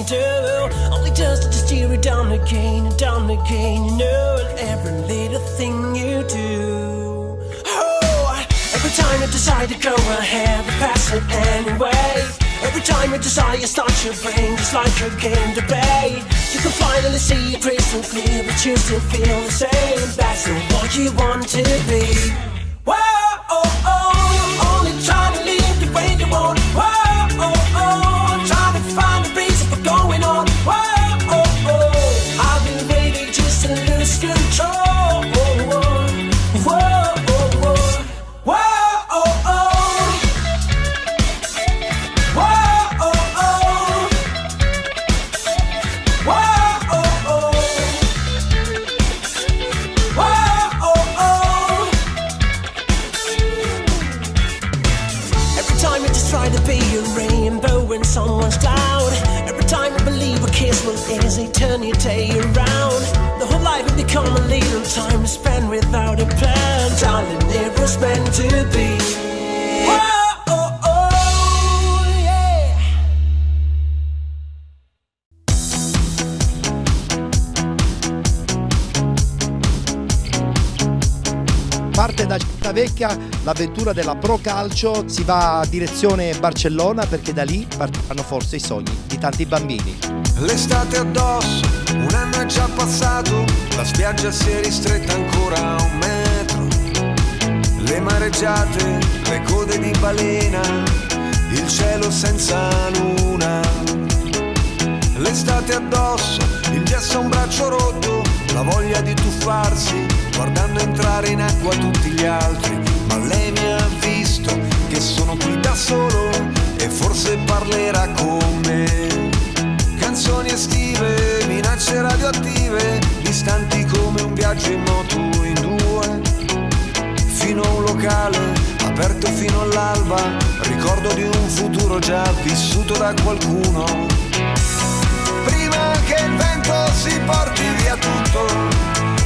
do. Only just to steer it down again and down again. You know every little thing you do. Oh, every time you decide to go ahead and pass it anyway. Every time your desire starts your brain, just like a game debate. You can finally see it crystal clear, but you still feel the same. That's not what you want to be. Whoa, oh, oh, you're only trying to live the way you want. Whoa, oh, oh, trying to find a reason for going on. Whoa, oh, oh, I've been waiting just to lose control. Whoa, whoa, whoa, whoa, whoa, oh, oh. Try to be a rainbow when someone's cloud. Every time you believe a kiss will easily turn your day around. The whole life will become a little time to spend without a plan. Darling, it was meant to be. Whoa, oh, oh, yeah. Parte da Civitavecchia l'avventura della Pro Calcio, si va a direzione Barcellona perché da lì partiranno forse i sogni di tanti bambini. L'estate addosso, un anno è già passato, la spiaggia si è ristretta ancora a 1 metro. Le mareggiate, le code di balena, il cielo senza luna. L'estate addosso, il gesso a un braccio rotto, la voglia di tuffarsi, guardando entrare in acqua tutti gli altri. Ma lei mi ha visto che sono qui da solo e forse parlerà con me. Canzoni estive, minacce radioattive, distanti come un viaggio in moto in 2. Fino a un locale, aperto fino all'alba, ricordo di un futuro già vissuto da qualcuno. Prima che il vento si porti via tutto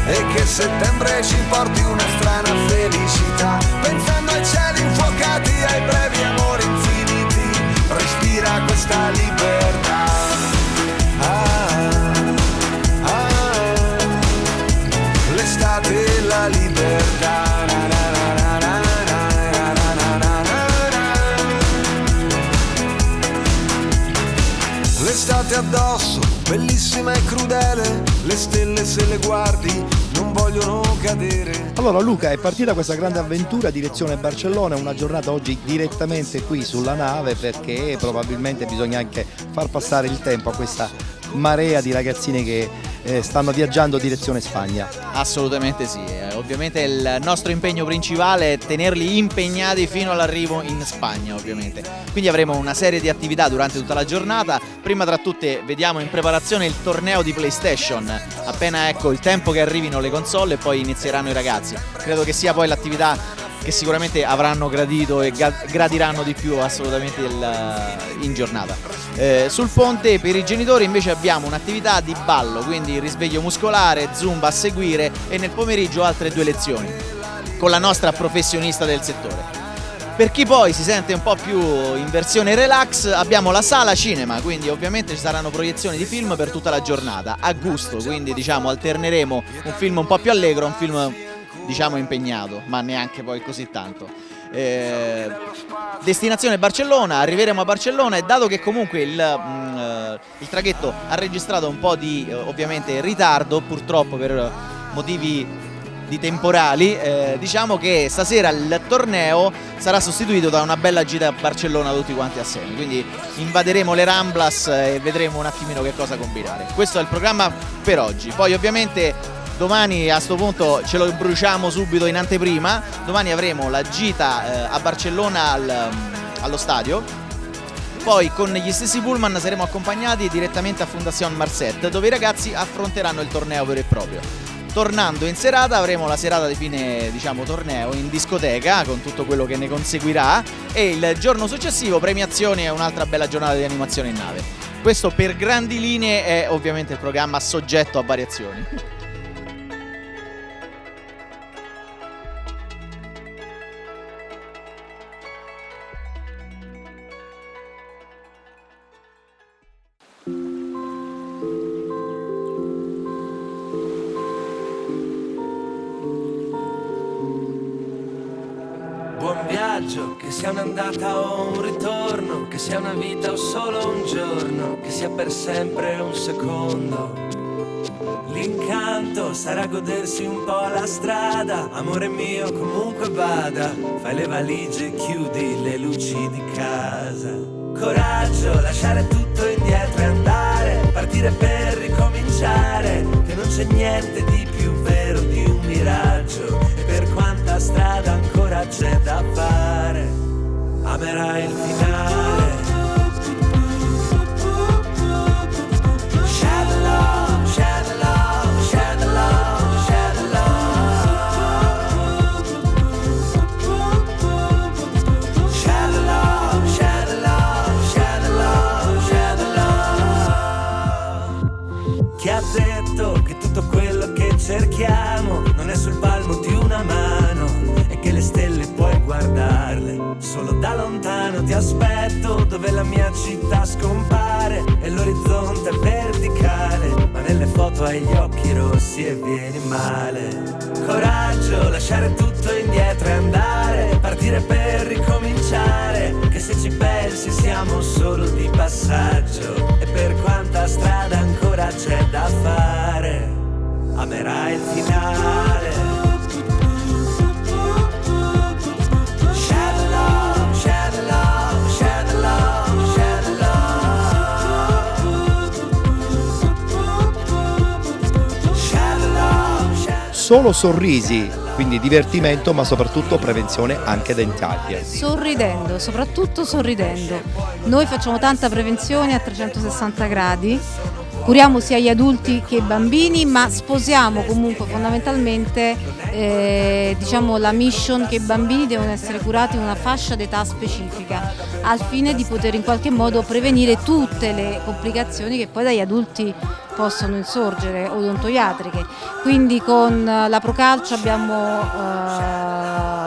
e che settembre ci porti una strana felicità, pensando ai cieli infuocati, ai brevi amori infiniti, respira questa libertà. L'estate e la libertà. L'estate addosso, bellissima e crudele, le stelle se le guardi non vogliono cadere. Allora Luca, è partita questa grande avventura direzione Barcellona, una giornata oggi direttamente qui sulla nave perché probabilmente bisogna anche far passare il tempo a questa marea di ragazzini che stanno viaggiando direzione Spagna. Assolutamente sì, ovviamente il nostro impegno principale è tenerli impegnati fino all'arrivo in Spagna, ovviamente. Quindi avremo una serie di attività durante tutta la giornata. Prima tra tutte vediamo in preparazione il torneo di PlayStation, appena ecco il tempo che arrivino le console e poi inizieranno i ragazzi. Credo che sia poi l'attività che sicuramente avranno gradito e gradiranno di più assolutamente in giornata. Sul ponte per i genitori invece abbiamo un'attività di ballo, quindi risveglio muscolare, zumba a seguire e nel pomeriggio altre 2 lezioni con la nostra professionista del settore. Per chi poi si sente un po' più in versione relax abbiamo la sala cinema, quindi ovviamente ci saranno proiezioni di film per tutta la giornata a gusto, quindi diciamo alterneremo un film un po' più allegro, un film diciamo impegnato, ma neanche poi così tanto. Destinazione Barcellona, arriveremo a Barcellona e dato che comunque il traghetto ha registrato un po' di ovviamente ritardo purtroppo per motivi di temporali, diciamo che stasera il torneo sarà sostituito da una bella gita a Barcellona tutti quanti assieme, quindi invaderemo le Ramblas e vedremo un attimino che cosa combinare. Questo è il programma per oggi, poi ovviamente domani a sto punto ce lo bruciamo subito in anteprima. Domani avremo la gita a Barcellona allo stadio. Poi con gli stessi pullman saremo accompagnati direttamente a Fundación Marcet, dove i ragazzi affronteranno il torneo vero e proprio. Tornando in serata avremo la serata di fine diciamo torneo in discoteca con tutto quello che ne conseguirà e il giorno successivo premiazioni e un'altra bella giornata di animazione in nave. Questo per grandi linee è ovviamente il programma soggetto a variazioni. viaggio, che sia un'andata o un ritorno, che sia una vita o solo un giorno, che sia per sempre un secondo. L'incanto sarà godersi un po' la strada, amore mio comunque vada, fai le valigie, chiudi le luci di casa. Coraggio, lasciare tutto indietro e andare, partire per ricominciare, che non c'è niente di più vero di un miraggio, e per quanta strada ancora c'è da fare, amerai il finale. Chi ha detto che tutto quello che cerchiamo non è sul palmo di una mano e che le stelle puoi guardarle solo da lontano? Ti aspetto dove la mia città scompare e l'orizzonte è verticale, ma nelle foto hai gli occhi rossi e vieni male. Coraggio, lasciare tutto indietro e andare, partire per ricominciare, che se ci pensi siamo solo di passaggio, e per quanta strada ancora c'è da fare, amerai il finale. Share the love, share the love, share the love, share the love. Share the love, share the Solo sorrisi, quindi divertimento, ma soprattutto prevenzione anche dentaria. Sorridendo, soprattutto sorridendo. Noi facciamo tanta prevenzione a 360 gradi, curiamo sia gli adulti che i bambini, ma sposiamo comunque fondamentalmente diciamo la mission che i bambini devono essere curati in una fascia d'età specifica, al fine di poter in qualche modo prevenire tutte le complicazioni che poi dagli adulti possono insorgere, odontoiatriche. Quindi con la Procalcio abbiamo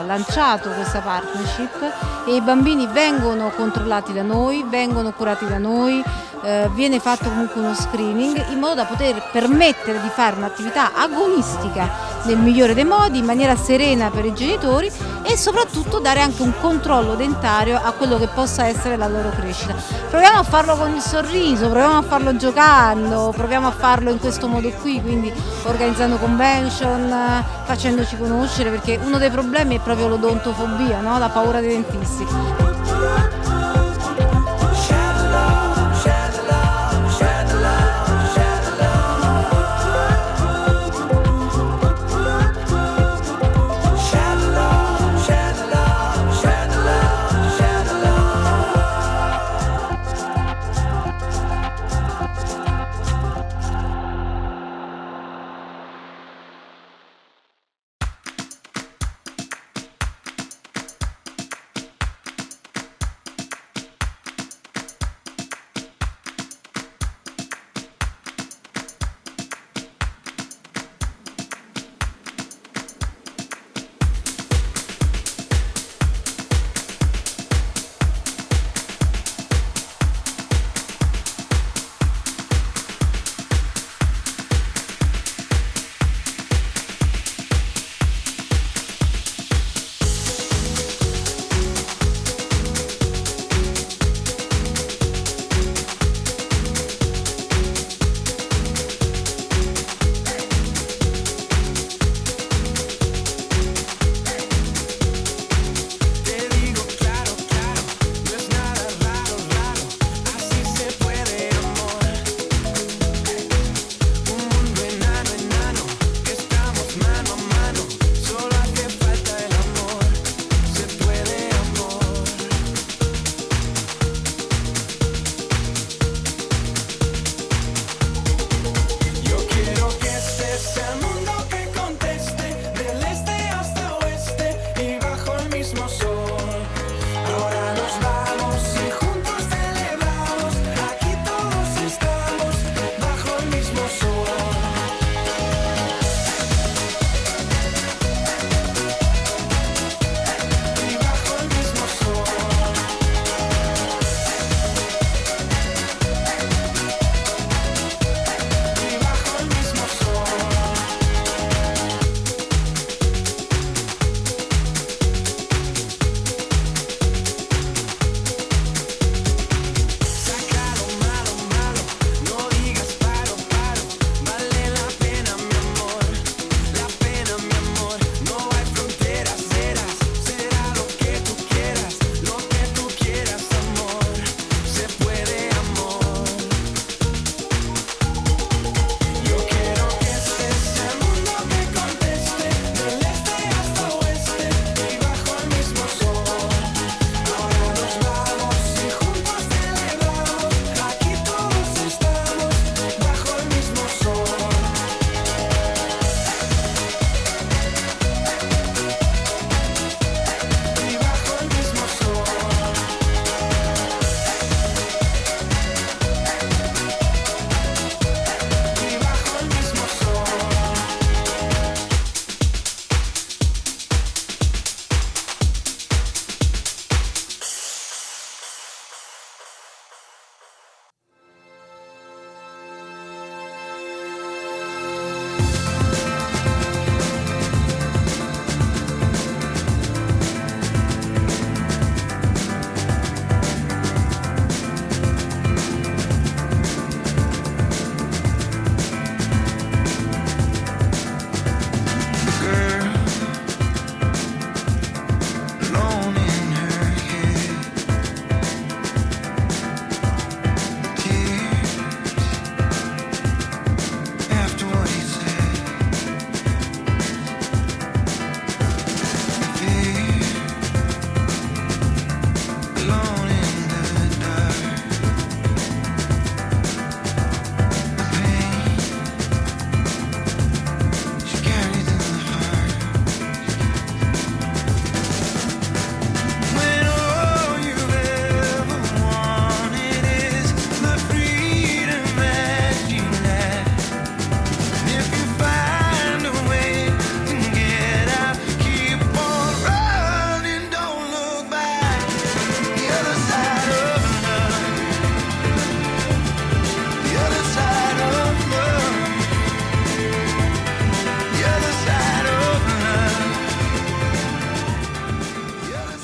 lanciato questa partnership e i bambini vengono controllati da noi, vengono curati da noi, viene fatto comunque uno screening in modo da poter permettere di fare un'attività agonistica nel migliore dei modi, in maniera serena per i genitori, e soprattutto dare anche un controllo dentario a quello che possa essere la loro crescita. Proviamo a farlo con il sorriso, proviamo a farlo giocando, proviamo a farlo in questo modo qui, quindi organizzando convention, facendoci conoscere, perché uno dei problemi è proprio l'odontofobia, no? La paura dei dentisti.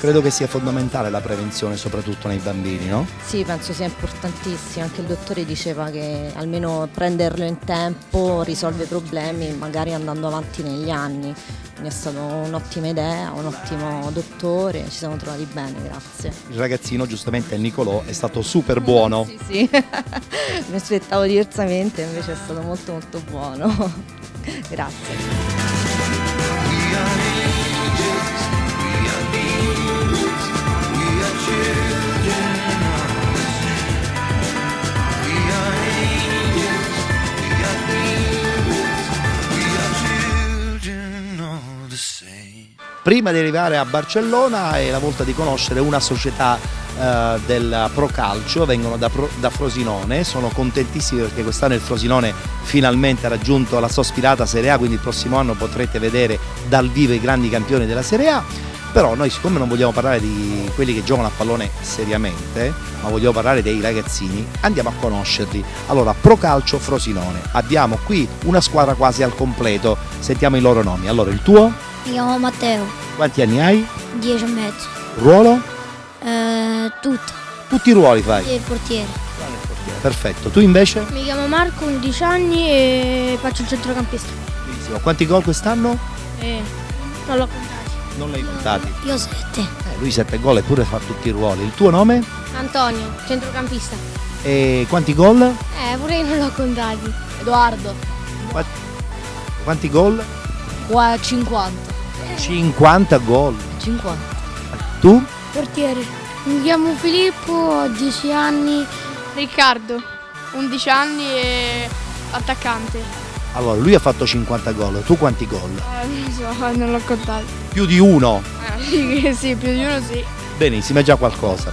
Credo che sia fondamentale la prevenzione, soprattutto nei bambini, no? Sì, penso sia importantissimo, anche il dottore diceva che almeno prenderlo in tempo risolve i problemi, magari andando avanti negli anni. Quindi è stata un'ottima idea, un ottimo dottore, ci siamo trovati bene, grazie. Il ragazzino, giustamente, Nicolò, è stato super buono. Sì, sì, mi aspettavo diversamente, invece è stato molto molto buono. Grazie. Prima di arrivare a Barcellona è la volta di conoscere una società del Procalcio, vengono da Frosinone, sono contentissimi perché quest'anno il Frosinone finalmente ha raggiunto la sospirata Serie A, quindi il prossimo anno potrete vedere dal vivo i grandi campioni della Serie A. Però noi, siccome non vogliamo parlare di quelli che giocano a pallone seriamente, ma vogliamo parlare dei ragazzini, andiamo a conoscerli. Allora, Procalcio Frosinone, abbiamo qui una squadra quasi al completo, sentiamo i loro nomi. Allora, il tuo? Mi chiamo Matteo, Quanti anni hai? 10 e mezzo. Ruolo? Tutto. Tutti i ruoli fai? E il portiere. Perfetto. Tu invece? Mi chiamo Marco, 11 anni e faccio il centrocampista. Benissimo. Quanti gol quest'anno? Non l'ho contato. Non li hai contati. Io 7. Lui 7 gol eppure fa tutti i ruoli. Il tuo nome? Antonio, centrocampista. E quanti gol? Pure io non l'ho contati. Edoardo. Quanti gol? 50. 50 gol. 50. Tu? Portiere. Mi chiamo Filippo, ho 10 anni. Riccardo, 11 anni e attaccante. Allora, lui ha fatto 50 gol. Tu quanti gol? Non so, non l'ho contato. Più di uno. Sì, più di uno sì. Benissimo, è già qualcosa.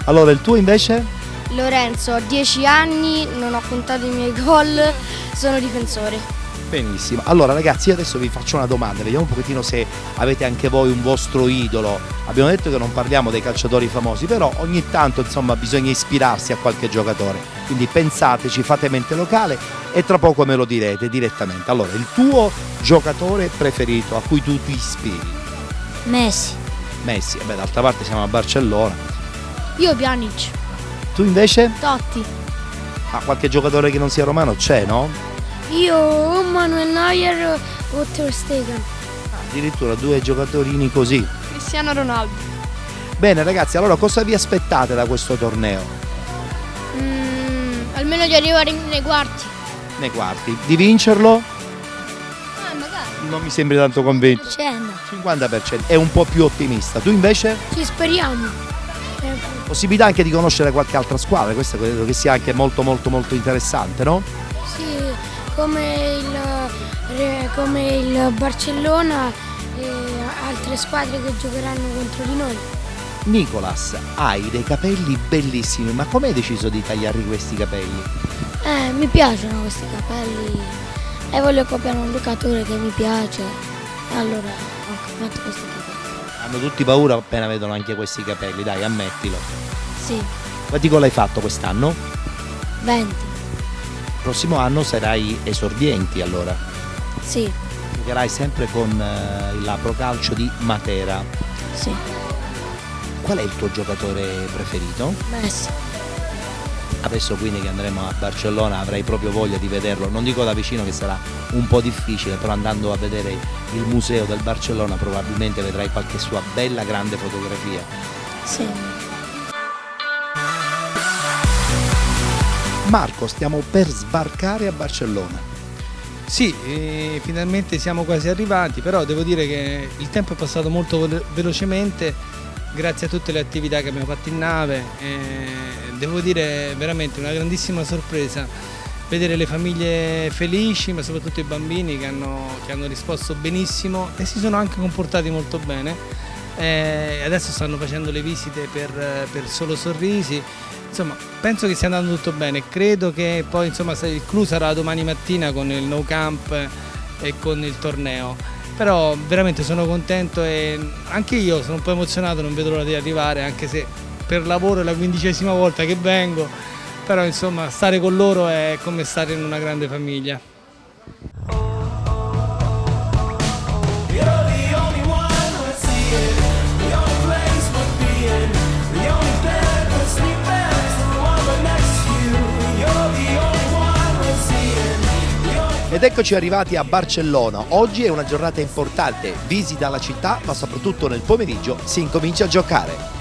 Allora, il tuo invece? Lorenzo, ho 10 anni, non ho contato i miei gol, sono difensore. Benissimo. Allora ragazzi, io adesso vi faccio una domanda, vediamo un pochettino se avete anche voi un vostro idolo. Abbiamo detto che non parliamo dei calciatori famosi, però ogni tanto insomma bisogna ispirarsi a qualche giocatore. Quindi pensateci, fate mente locale e tra poco me lo direte direttamente. Allora, il tuo giocatore preferito a cui tu ti ispiri? Messi. Messi, beh d'altra parte siamo a Barcellona. Io Pjanic. Tu invece? Totti. Ah, qualche giocatore che non sia romano c'è, no? Io Manuel Neuer o Ter Stegen. Addirittura due giocatorini così. Cristiano Ronaldo. Bene ragazzi, allora cosa vi aspettate da questo torneo? Almeno di arrivare nei quarti. Nei quarti. Di vincerlo? Magari. Non mi sembri tanto convinto. 50%, è un po' più ottimista. Tu invece? Ci speriamo. Possibilità anche di conoscere qualche altra squadra, questo credo che sia anche molto interessante, no? Sì, come il Barcellona e altre squadre che giocheranno contro di noi. Nicolas, hai dei capelli bellissimi, ma come hai deciso di tagliarli questi capelli? Mi piacciono questi capelli e voglio copiare un giocatore che mi piace, allora ho fatto questi capelli. Hanno tutti paura appena vedono anche questi capelli, dai, ammettilo. Sì, Quanti gol hai fatto quest'anno? 20. Il prossimo anno sarai esordienti allora. Sì, Giocherai sempre con la Procalcio di Matera. sì, Qual è il tuo giocatore preferito? Messi. Adesso quindi che andremo a Barcellona avrai proprio voglia di vederlo, non dico da vicino che sarà un po' difficile, però andando a vedere il museo del Barcellona probabilmente vedrai qualche sua bella grande fotografia. Sì. Marco, stiamo per sbarcare a Barcellona. Sì, finalmente siamo quasi arrivati, però devo dire che il tempo è passato molto velocemente grazie a tutte le attività che abbiamo fatto in nave. Devo dire veramente una grandissima sorpresa vedere le famiglie felici, ma soprattutto i bambini che hanno risposto benissimo e si sono anche comportati molto bene. Adesso stanno facendo le visite per Solo Sorrisi. Insomma, penso che stia andando tutto bene. Credo che poi insomma, il clou sarà domani mattina con il No Camp e con il torneo. Però veramente sono contento e anche io sono un po' emozionato, non vedo l'ora di arrivare, anche se per lavoro è la 15ª volta che vengo, però insomma stare con loro è come stare in una grande famiglia. You're the only one who see it. Your plan Ed eccoci arrivati a Barcellona. Oggi è una giornata importante, visita la città, ma soprattutto nel pomeriggio si incomincia a giocare.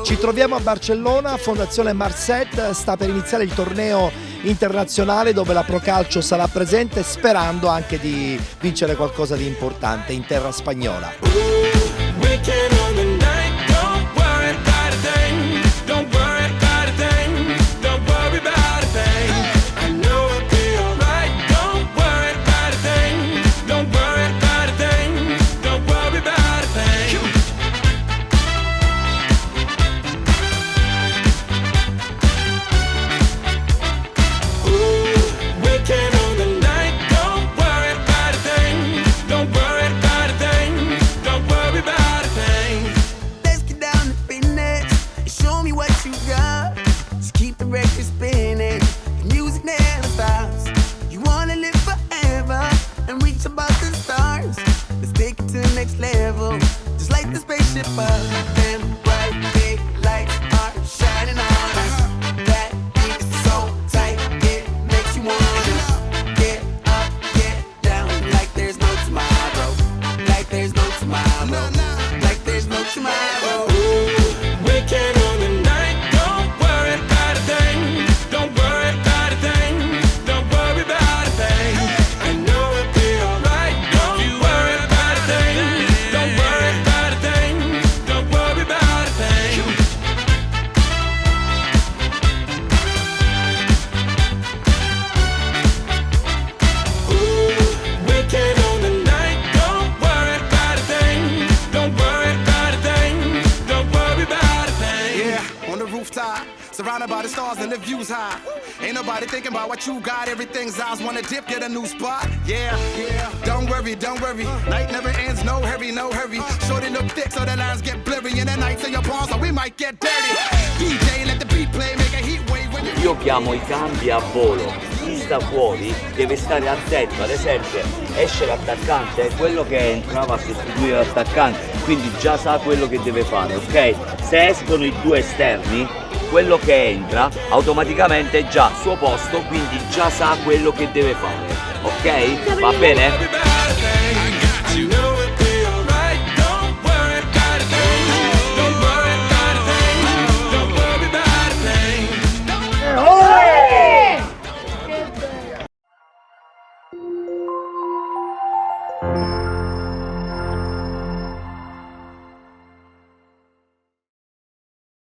Ci troviamo a Barcellona, Fondazione Marset, sta per iniziare il torneo internazionale dove la Procalcio sarà presente, sperando anche di vincere qualcosa di importante in terra spagnola. Surrounded by the stars and the views high. Ain't nobody thinking about what you got. Everything's ours. Wanna dip, get a new spot. Yeah, yeah. Don't worry, don't worry. Night never ends. No hurry, no hurry. Shorty look thick, so the lines get blurry. And the nights in your palms, so we might get dirty. DJ, let the beat play, make a heat wave when you. Io chiamo i cambi a volo. Chi sta fuori deve stare attento. Ad esempio, esce l'attaccante, quello che entra va a sostituire l'attaccante, quindi già sa quello che deve fare, ok? Se escono i due esterni, quello che entra automaticamente è già al suo posto, quindi già sa quello che deve fare, ok? Va bene? Olé!